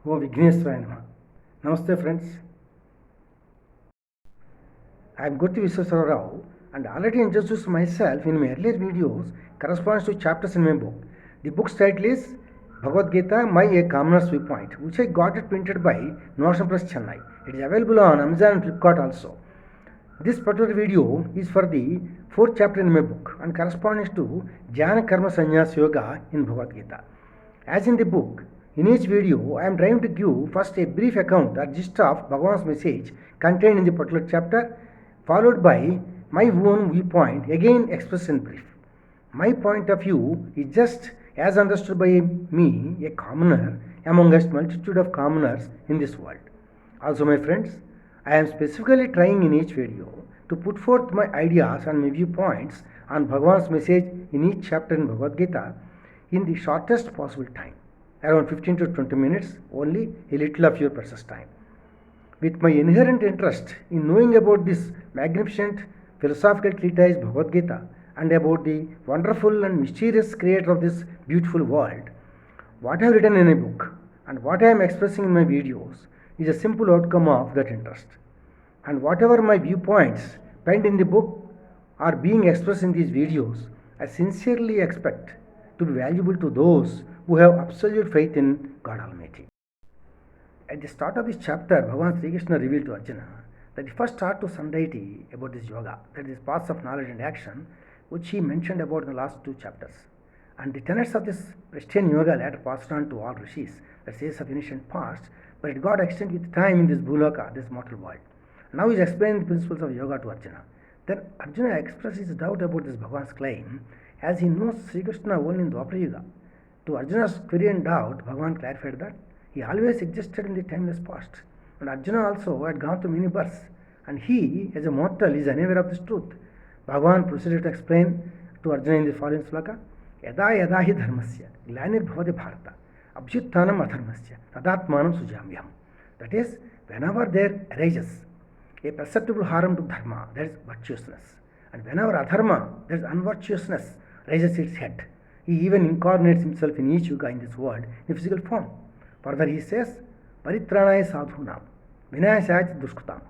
ఓ విఘ్నేశ్వరాయ నమః. Namaste friends. I am Gurti Visweswara Rao and already introduced myself in my earlier videos corresponds to chapters in my book. The book's title is Bhagavad Gita, A Commoner's Viewpoint, which I got it printed by Notion Press Chennai. It is available on Amazon and Flipkart also. This particular video is for the fourth chapter in my book and corresponds to Jnana Karma Sannyas Yoga in Bhagavad Gita. As in the book, in each video, I am trying to give first a brief account or gist of Bhagavan's message contained in the particular chapter, followed by my own viewpoint, again expressed in brief. My point of view is just as understood by me, a commoner amongst multitude of commoners in this world. Also, my friends, I am specifically trying in each video to put forth my ideas and my viewpoints on Bhagavan's message in each chapter in Bhagavad Gita in the shortest possible time, around 15 to 20 minutes, only a little of your precious time. With my inherent interest in knowing about this magnificent philosophical treatise Bhagavad Gita and about the wonderful and mysterious creator of this beautiful world, what I have written in a book and what I am expressing in my videos is a simple outcome of that interest. And whatever my viewpoints penned in the book are being expressed in these videos, I sincerely expect to be valuable to those who have absolute faith in God Almighty. At the start of this chapter, Bhagavan Sri Krishna revealed to Arjuna that he first taught to some deity about this yoga, that is paths of knowledge and action, which he mentioned about in the last two chapters. And the tenets of this Christian yoga later passed on to all rishis, that says of ancient past, but it got extended with time in this Bhuloka, this mortal world. Now he is explaining the principles of yoga to Arjuna. Then Arjuna expresses his doubt about this Bhagavan's claim, as he knows Sri Krishna only in Dwapara Yuga. To Arjuna's query and doubt, Bhagavan clarified that he always existed in the timeless past. And Arjuna also had gone through many births, and he, as a mortal, is unaware of this truth. Bhagavan proceeded to explain to Arjuna in the following sloka, Yada yada hi dharmasya, glanir bhavati bharata, abhyuttanam adharmasya, tadatmanam sujamyam. That is, whenever there arises a perceptible harm to dharma, that is virtuousness, and whenever adharma, that is unvirtuousness, raises its head, he even incarnates himself in each yuga in this world in physical form. Further he says, Paritranaya sadhunam, vinayasaya dushkutam,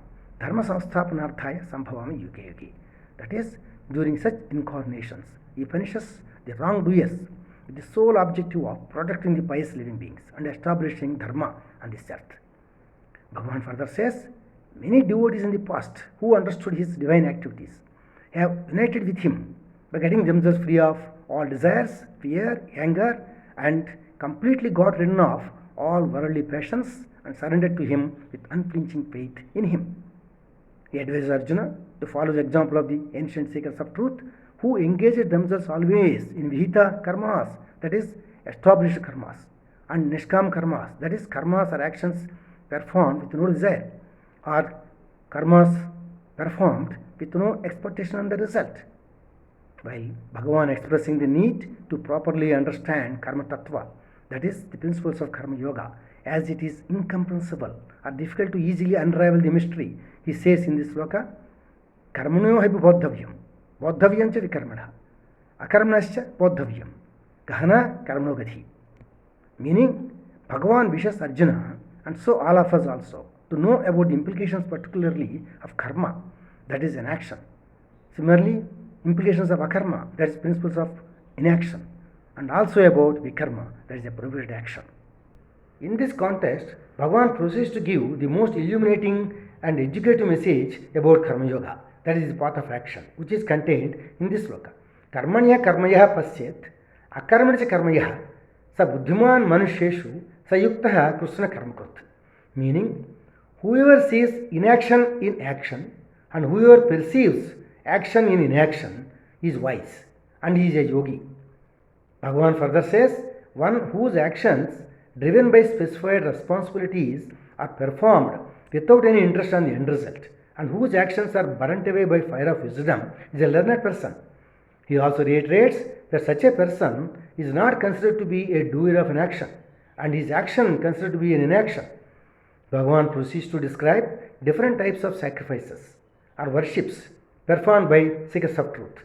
dharma samsthapanarthaya sambhavami yuge yuge. That is, during such incarnations, he punishes the wrongdoers with the sole objective of protecting the pious living beings and establishing dharma on this earth. Bhagavan further says, many devotees in the past who understood his divine activities have united with him by getting themselves free of all desires, fear, anger, and completely got rid of all worldly passions and surrendered to him with unflinching faith in him. He advises Arjuna to follow the example of the ancient seekers of truth who engaged themselves always in vihita karmas, that is, established karmas, and nishkam karmas, that is, karmas or actions performed with no desire, or karmas performed with no expectation on the result. While Bhagavan expressing the need to properly understand karma tattva, that is, the principles of karma yoga, as it is incomprehensible or difficult to easily unravel the mystery, he says in this sloka, karmano hapi bodhavyam, bodhavyam cha vikarmana, akarmanascha bodhavyam, gahana karmano gadhi. Meaning, Bhagavan wishes Arjuna, and so all of us also, to know about the implications particularly of karma, that is an action. Similarly, implications of akarma, that is principles of inaction, and also about vikarma, that is a prohibited action. In this context, Bhagavan proceeds to give the most illuminating and educative message about karma yoga, that is the path of action, which is contained in this sloka. Karmanya karmaya pasyet, akarmanya karmaya, sa buddhiman manusheshu, sa yuktaha krishna karmakut. Meaning, whoever sees inaction in action and whoever perceives action in inaction is wise and he is a yogi. Bhagavan further says, one whose actions driven by specified responsibilities are performed without any interest on the end result and whose actions are burnt away by fire of wisdom is a learned person. He also reiterates that such a person is not considered to be a doer of an action and his action considered to be an inaction. Bhagavan proceeds to describe different types of sacrifices or worships performed by seekers of truth.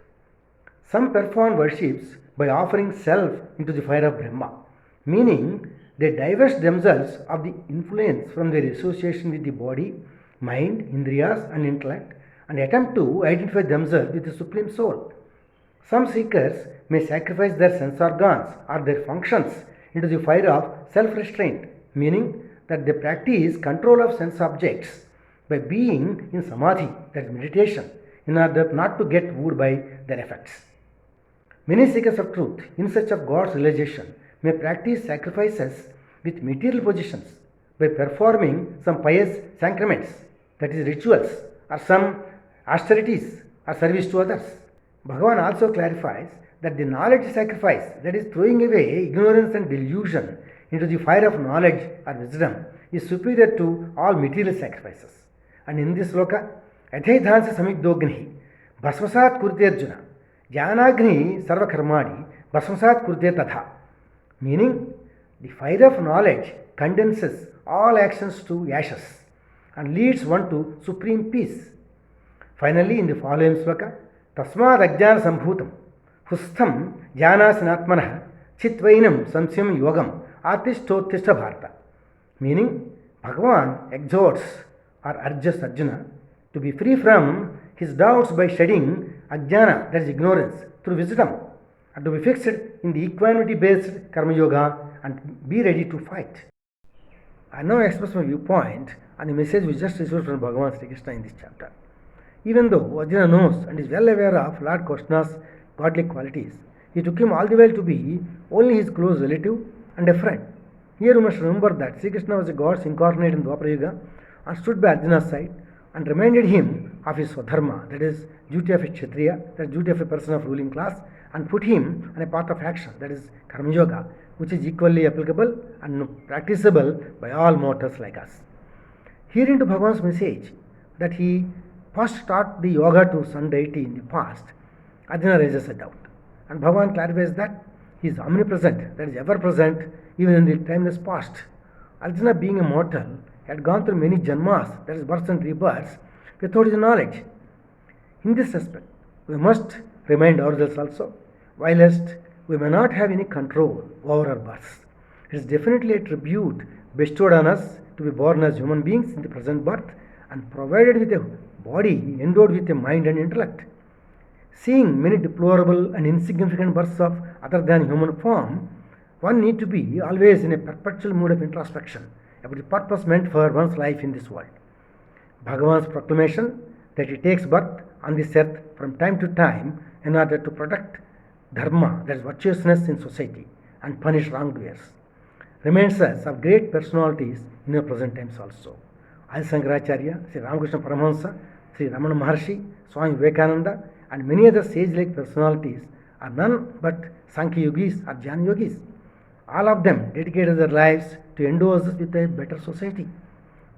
Some perform worships by offering self into the fire of Brahma, meaning They divest themselves of the influence from their association with the body, mind, indriyas, and intellect and attempt to identify themselves with the Supreme Soul. Some seekers may sacrifice their sense organs or their functions into the fire of self restraint, meaning that they practice control of sense objects by being in samadhi, that is meditation, in order not to get wooed by their effects. Many seekers of truth in search of God's realization may practice sacrifices with material possessions by performing some pious sacraments, that is, rituals, or some austerities or service to others. Bhagavan also clarifies that the knowledge sacrifice, that is, throwing away ignorance and delusion into the fire of knowledge or wisdom, is superior to all material sacrifices. And in this sloka, Adhaidhansa Samigdogni, Bhasmasat Kurte Arjuna, Jnanagni Sarvakarmani, Bhasmasat Kurte Tatha. Meaning, the fire of knowledge condenses all actions to ashes and leads one to supreme peace. Finally, in the following sloka, Tasmad Ajnana Sambhutam, Hustham Jnanasanatmanah, Chitvainam Samsyam Yogam, Artishtottishta Bharata. Meaning, Bhagavan exhorts or urges Arjuna to be free from his doubts by shedding ajnana, that is ignorance, through wisdom, and to be fixed in the equanimity-based karma yoga and be ready to fight. I now express my viewpoint on the message we just received from Bhagavan Sri Krishna in this chapter. Even though Arjuna knows and is well aware of Lord Krishna's godly qualities, he took him all the while to be only his close relative and a friend. Here we must remember that Sri Krishna was a god incarnate in Dwapara Yuga and stood by Arjuna's side and reminded him of his swadharma, that is, duty of a kshatriya, that is, duty of a person of ruling class, and put him on a path of action, that is, karma yoga, which is equally applicable and practicable by all mortals like us. Hearing to Bhagavan's message that he first taught the yoga to some deity in the past, Arjuna raises a doubt. And Bhagavan clarifies that he is omnipresent, that is, ever present, even in the timeless past. Arjuna, being a mortal, had gone through many janmas, that is, births and rebirths, without his knowledge. In this respect, we must remind ourselves also, whilst we may not have any control over our births, it is definitely a tribute bestowed on us to be born as human beings in the present birth and provided with a body endowed with a mind and intellect. Seeing many deplorable and insignificant births of other than human form, one need to be always in a perpetual mood of introspection about the purpose meant for one's life in this world. Bhagavan's proclamation that he takes birth on this earth from time to time in order to protect dharma, that is, virtuousness in society, and punish wrongdoers, reminds us of great personalities in our present times also. Adi Shankaracharya, Sri Ramakrishna Paramahamsa, Sri Ramana Maharshi, Swami Vivekananda, and many other sage-like personalities are none but Sankhya Yogis or Jnana Yogis. All of them dedicated their lives to endow us with a better society.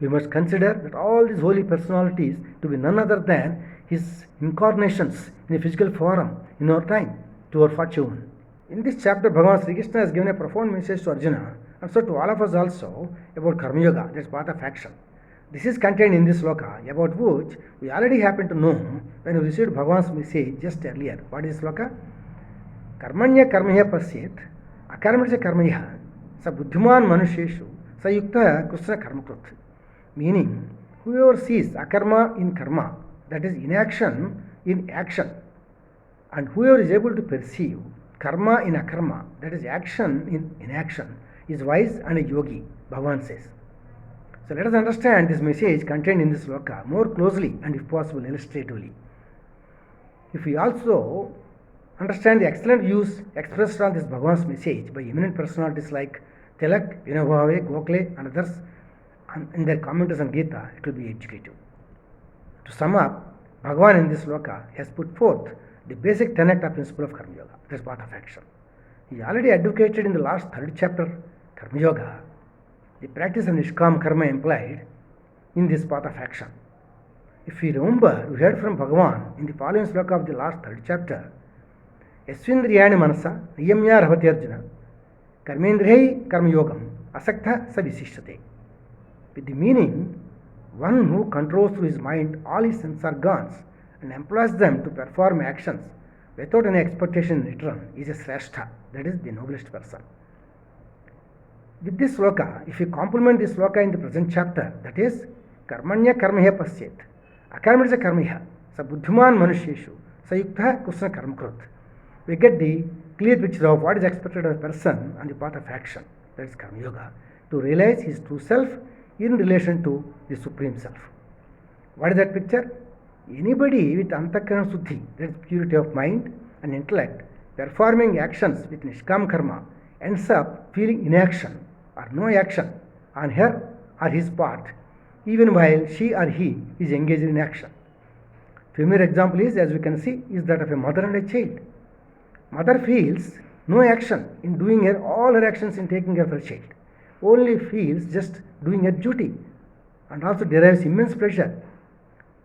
We must consider that all these holy personalities to be none other than his incarnations in a physical form in our time, to our fortune. In this chapter, Bhagavan Sri Krishna has given a profound message to Arjuna and so to all of us also about Karma Yoga, that is path of action. This is contained in this sloka, about which we already happen to know when we received Bhagavan's message just earlier. What is sloka? Karmanya karmaya pasyet, akarmasya karmaya, sa buddhiman manusheshu, sa yukta krishna karmakrut. Meaning, whoever sees akarma in karma, that is inaction in action, and whoever is able to perceive karma in akarma, that is action in inaction, is wise and a yogi, Bhagavan says. So let us understand this message contained in this sloka more closely and if possible illustratively. If we also understand the excellent views expressed on this Bhagavan's message by eminent personalities like Tilak, Vinobhave, Gokhale and others in their commentaries on Gita, it will be educative. To sum up, Bhagavan in this sloka has put forth the basic tenet of principle of Karma Yoga, that is path of action. He already advocated in the last third chapter, Karma Yoga, the practice of Nishkam Karma implied in this path of action. If we remember, we heard from Bhagavan in the following sloka of the last third chapter, Yasvindriyani Manasa, Niyamya Rabhati Arjuna, Karmendriyai Karma Yogam, Asakta Savisishtate. With the meaning, one who controls through his mind all his sense organs and employs them to perform actions without any expectation in return is a Sreshta, that is the noblest person. With this sloka, if you complement this sloka in the present chapter, that is, karmanya karmaya pasyet, akarmanya karmaya, sa buddhiman manusheshu, sayukta kusna karmakrut. We get the clear picture of what is expected of a person on the path of action, that is karma yoga, to realize his true self in relation to the Supreme Self. What is that picture? Anybody with antakarana suddhi, that is purity of mind and intellect, performing actions with nishkam karma, ends up feeling inaction or no action on her or his part, even while she or he is engaged in action. Familiar example is, as we can see, is that of a mother and a child. Mother feels no action in doing all her actions in taking care of her child, only feels just doing her duty and also derives immense pleasure.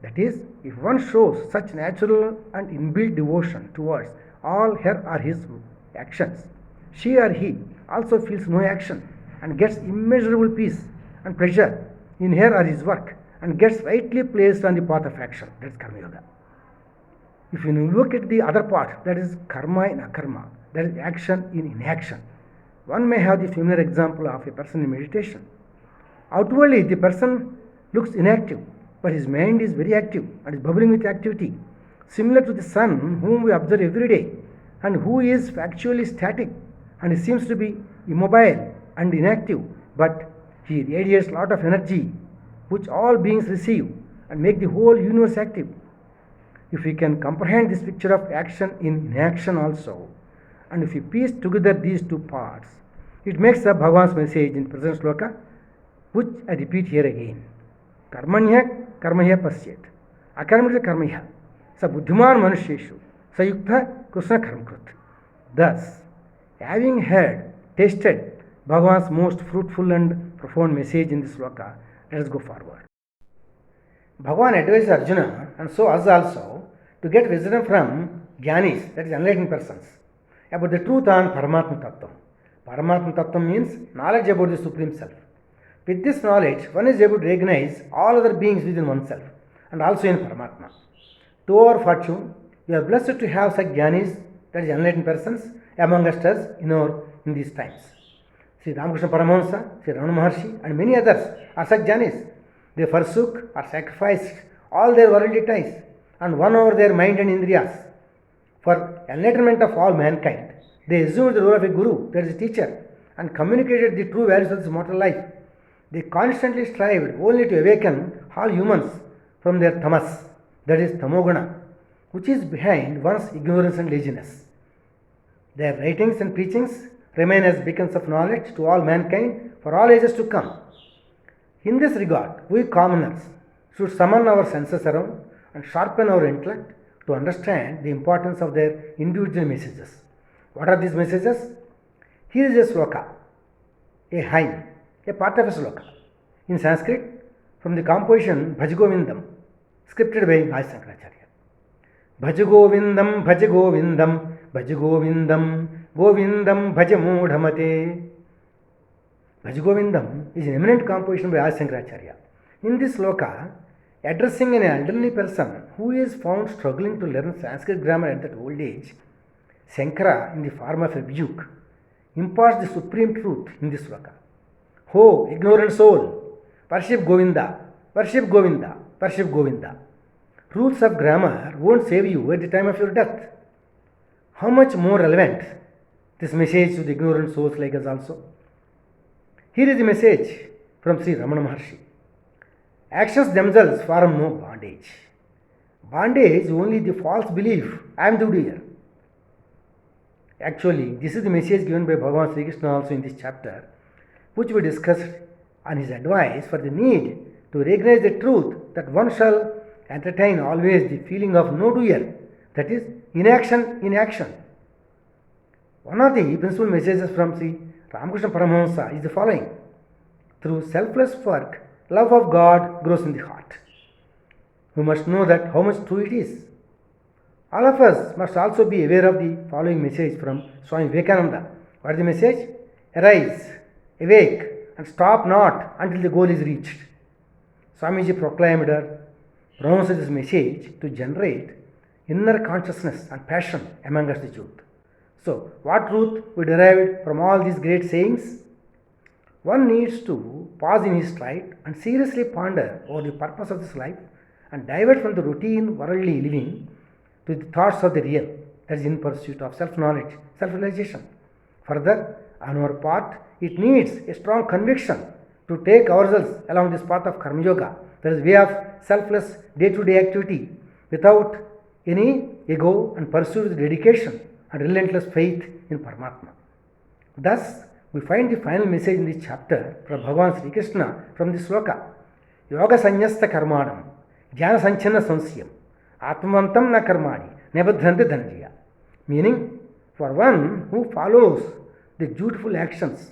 That is, if one shows such natural and inbuilt devotion towards all her or his actions, she or he also feels no action and gets immeasurable peace and pleasure in her or his work and gets rightly placed on the path of action. That's Karma Yoga. If you look at the other part, that is karma in akarma, that is action in inaction, one may have the familiar example of a person in meditation. Outwardly, the person looks inactive, but his mind is very active and is bubbling with activity, similar to the sun whom we observe every day and who is factually static and seems to be immobile and inactive, but he radiates a lot of energy which all beings receive and make the whole universe active. If we can comprehend this picture of action in inaction also, and if we piece together these two parts, it makes up Bhagavan's message in present sloka, which I repeat here again. Karmanya karmaya pasyet, akarmanya karmaya, sa buddhiman manusheshu, sayukta krishna karmakrut. Thus, having heard, tasted Bhagavan's most fruitful and profound message in this sloka, let us go forward. Bhagavan advises Arjuna, and so us also, to get wisdom from Jnanis, that is enlightened persons, about the truth on Paramatma Tattva. Paramatma Tattva means knowledge about the Supreme Self. With this knowledge, one is able to recognize all other beings within oneself and also in Paramatma. To our fortune, we are blessed to have such Jnanis, that is enlightened persons, among us in these times. Sri Ramakrishna Paramahamsa, Sri Ramana Maharshi, and many others are such Jnanis. They forsook or sacrificed all their worldly ties and won over their mind and indriyas for enlightenment of all mankind. They assumed the role of a guru, that is a teacher, and communicated the true values of this mortal life. They constantly strived only to awaken all humans from their tamas, that is tamoguna, which is behind one's ignorance and laziness. Their writings and preachings remain as beacons of knowledge to all mankind for all ages to come. In this regard, we commoners should summon our senses around and sharpen our intellect to understand the importance of their individual messages. What are these messages? Here is a sloka, a hymn, a part of a sloka, in Sanskrit from the composition Bhajagovindam, scripted by Adi Sankaracharya. Bhajagovindam, Bhajagovindam, Bhajagovindam, Govindam Bhajamudhamate. Bhajagovindam is an eminent composition by Adi Sankaracharya. In this sloka, addressing an elderly person who is found struggling to learn Sanskrit grammar at that old age, Shankara, in the form of a rebuke, imparts the supreme truth in this sloka. Ho, ignorant soul, worship Govinda, worship Govinda, worship Govinda. Rules of grammar won't save you at the time of your death. How much more relevant this message to the ignorant souls like us also? Here is the message from Sri Ramana Maharshi. Actions themselves form no bondage. Bondage is only the false belief, I am the doer. Actually, this is the message given by Bhagavan Sri Krishna also in this chapter, which we discussed on his advice for the need to recognize the truth that one shall entertain always the feeling of no doer, that is, inaction in action. One of the principal messages from Sri Ramakrishna Paramahamsa is the following. Through selfless work, love of God grows in the heart. We must know that how much true it is. All of us must also be aware of the following message from Swami Vivekananda. What is the message? Arise, awake, and stop not until the goal is reached. Swamiji proclaimed or pronounced this message to generate inner consciousness and passion among us the youth. So, what truth we derived from all these great sayings? One needs to pause in his stride and seriously ponder over the purpose of this life and divert from the routine worldly living to the thoughts of the real, that is in pursuit of self-knowledge, self-realization. Further, on our part, it needs a strong conviction to take ourselves along this path of Karma Yoga, that is way of selfless day-to-day activity without any ego and pursue with dedication and relentless faith in Paramatma. Thus, we find the final message in this chapter from Bhagavan Sri Krishna from this sloka. Yoga sanyasta karmanam, jnana sanchana sansyam, atmavantam na karmani, nebadhrante dhanjaya. Meaning, for one who follows the dutiful actions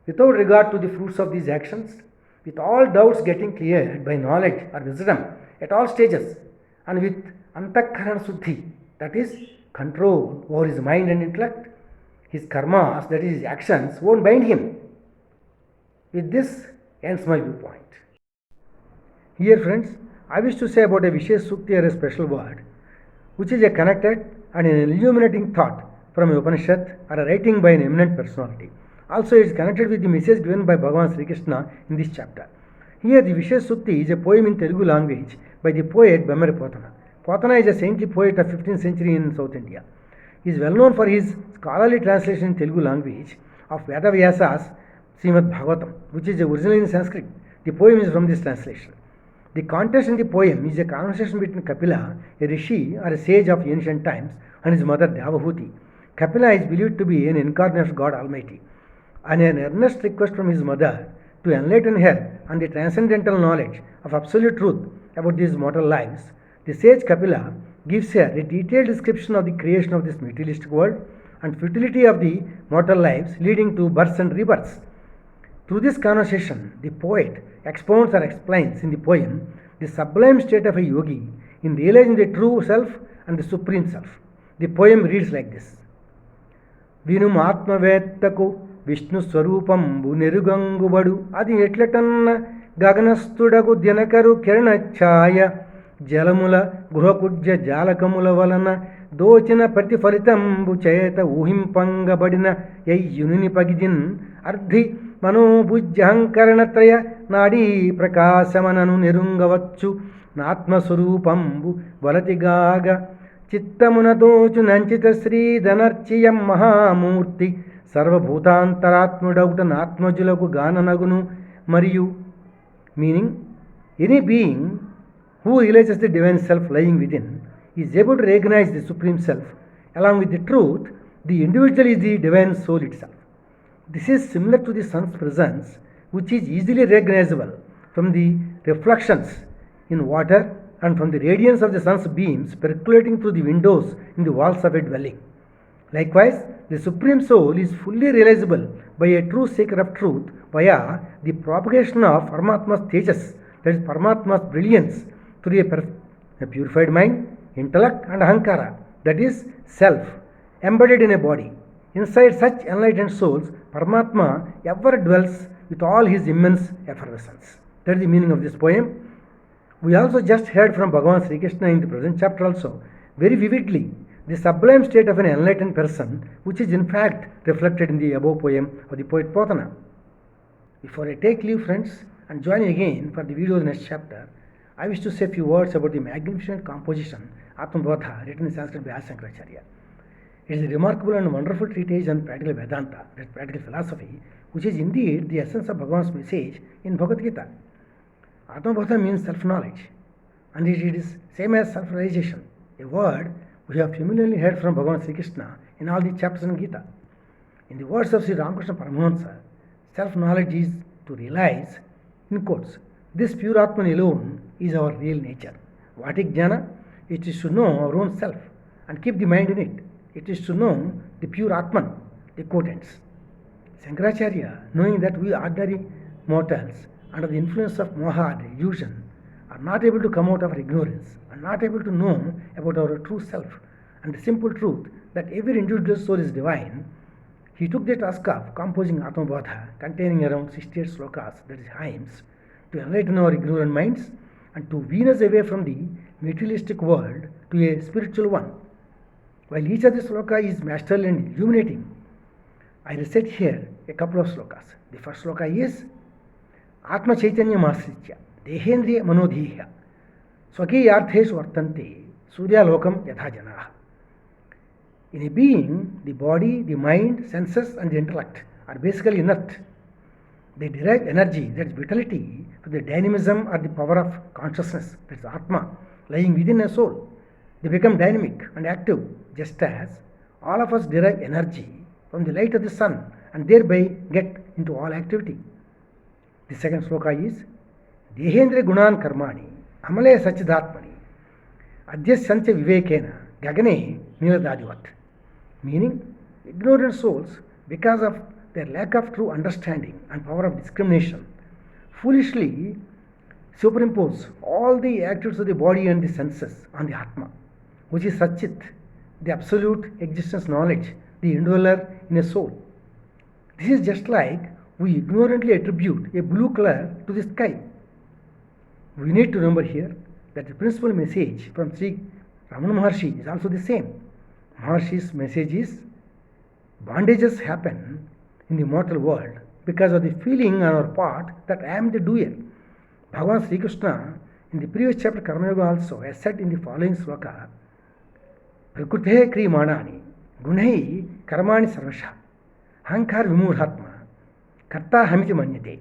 without regard to the fruits of these actions, with all doubts getting cleared by knowledge or wisdom at all stages, and with antakarana suddhi, that is control over his mind and intellect, his karmas, that is his actions, won't bind him. With this ends my viewpoint. Here, friends, I wish to say about a Vishesh Sukti or a special word, which is a connected and an illuminating thought from a Upanishad or a writing by an eminent personality. Also, it is connected with the message given by Bhagavan Sri Krishna in this chapter. Here, the Vishesh Sukti is a poem in Telugu language by the poet Bemmari Potana. Potana is a saintly poet of 15th century in South India. He is well known for his scholarly translation in Telugu language of Vedavyasa's Srimad Bhagavatam, which is originally in Sanskrit. The poem is from this translation. The context in the poem is a conversation between Kapila, a rishi or a sage of ancient times, and his mother Devahuti. Kapila is believed to be an incarnate of God Almighty, and an earnest request from his mother to enlighten her on the transcendental knowledge of absolute truth about these mortal lives. The sage Kapila gives her a detailed description of the creation of this materialistic world and futility of the mortal lives leading to births and rebirths. Through this conversation, the poet expounds or explains in the poem the sublime state of a yogi in realizing the true self and the supreme self. The poem reads like this. Vinum Atmavettaku Vishnu Swarupambu Neruganguබడు అది ఎట్లటన్న గగనస్థుడగు దినకరు కిరణఛాయ జలముల గృహకుడ్య జాలకముల వలన దోచిన ప్రతిఫలితంబు చేత ఊహింపంగబడిన యయ్యుని పగిజిన్ అర్ధి మనోబుజ్జహంకరణత్రయ నాడీ ప్రకాశమనను నెరుంగవచ్చు నాత్మస్వరూపంబు వలతిగాగ చిత్తమున దోచు నంచిత శ్రీధనర్చియం మహామూర్తి సర్వభూతాంతరాత్ముడౌట నాత్మజులకు గాననగును మరియు meaning any being who realizes the divine self lying within is able to recognize the supreme self. Along with the truth, the individual is the divine soul itself. This is similar to the sun's presence, which is easily recognizable from the reflections in water and from the radiance of the sun's beams percolating through the windows in the walls of a dwelling. Likewise, the supreme soul is fully realizable by a true seeker of truth via the propagation of Paramatma's tejas, that is Paramatma's brilliance, through a purified mind, intellect and ahankara, that is self, embedded in a body. Inside such enlightened souls, Paramatma ever dwells with all his immense effervescence. That is the meaning of this poem. We also just heard from Bhagavan Sri Krishna in the present chapter also, very vividly, the sublime state of an enlightened person, which is in fact reflected in the above poem of the poet Potana. Before I take leave, friends, and join you again for the video of the next chapter, I wish to say a few words about the magnificent composition Atmabodha, written in Sanskrit by Shankaracharya. It is a remarkable and wonderful treatise on practical Vedanta, that is practical philosophy, which is indeed the essence of Bhagavan's message in Bhagavad Gita. Atmabodha means self-knowledge, and it is same as self-realization, a word we have familiarly heard from Bhagavan Sri Krishna in all the chapters in Gita. In the words of Sri Ramakrishna Paramahamsa, self-knowledge is to realize, in quotes, this pure Atman alone is our real nature. What is jnana? It is to know our own self and keep the mind in it. It is to know the pure Atman, the quote ends. Shankaracharya, knowing that we ordinary mortals, under the influence of moha, the illusion, are not able to come out of our ignorance, are not able to know about our true self and the simple truth that every individual soul is divine, he took the task of composing Atmabodha, containing around 68 slokas, that is hymns, to enlighten our ignorant minds and to wean us away from the materialistic world to a spiritual one. While each of the sloka is masterly and illuminating, I recite here a couple of slokas. The first sloka is Atma Chaitanya Masritya Dehendriya Manodhiya Swakiyartheshu Vartante Surya Lokam Yatha Janaha. In a being, the body, the mind, senses, and the intellect are basically inert. They derive energy, that is vitality, to the dynamism or the power of consciousness, that is Atma, lying within a soul. They become dynamic and active, just as all of us derive energy from the light of the sun and thereby get into all activity. The second sloka is Dehendra Gunan Karmani Amale Sachidatmani Adhyasyancha Vivekena Gagane Niladadivat. Meaning, ignorant souls, because of their lack of true understanding and power of discrimination, foolishly superimpose all the activities of the body and the senses on the Atma, which is Satchit, the absolute existence knowledge, the indweller in a soul. This is just like we ignorantly attribute a blue color to the sky. We need to remember here that the principal message from Sri Ramana Maharshi is also the same. Maharshi's message is bondages happen in the mortal world because of the feeling on our part that I am the doer. Bhagavan Sri Krishna in the previous chapter Karma Yoga also has said in the following sloka Prakrute Krimanani Gunai Karmani Sarvasha Hankar Vimurhatma Karta Hamiti Manyate.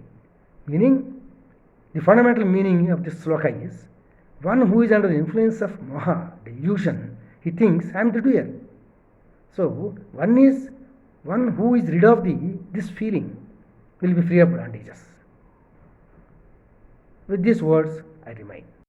Meaning, the fundamental meaning of this sloka is one who is under the influence of moha, the illusion, he thinks I am the doer. So, one who is rid of this feeling will be free of bondages. With these words, I remain.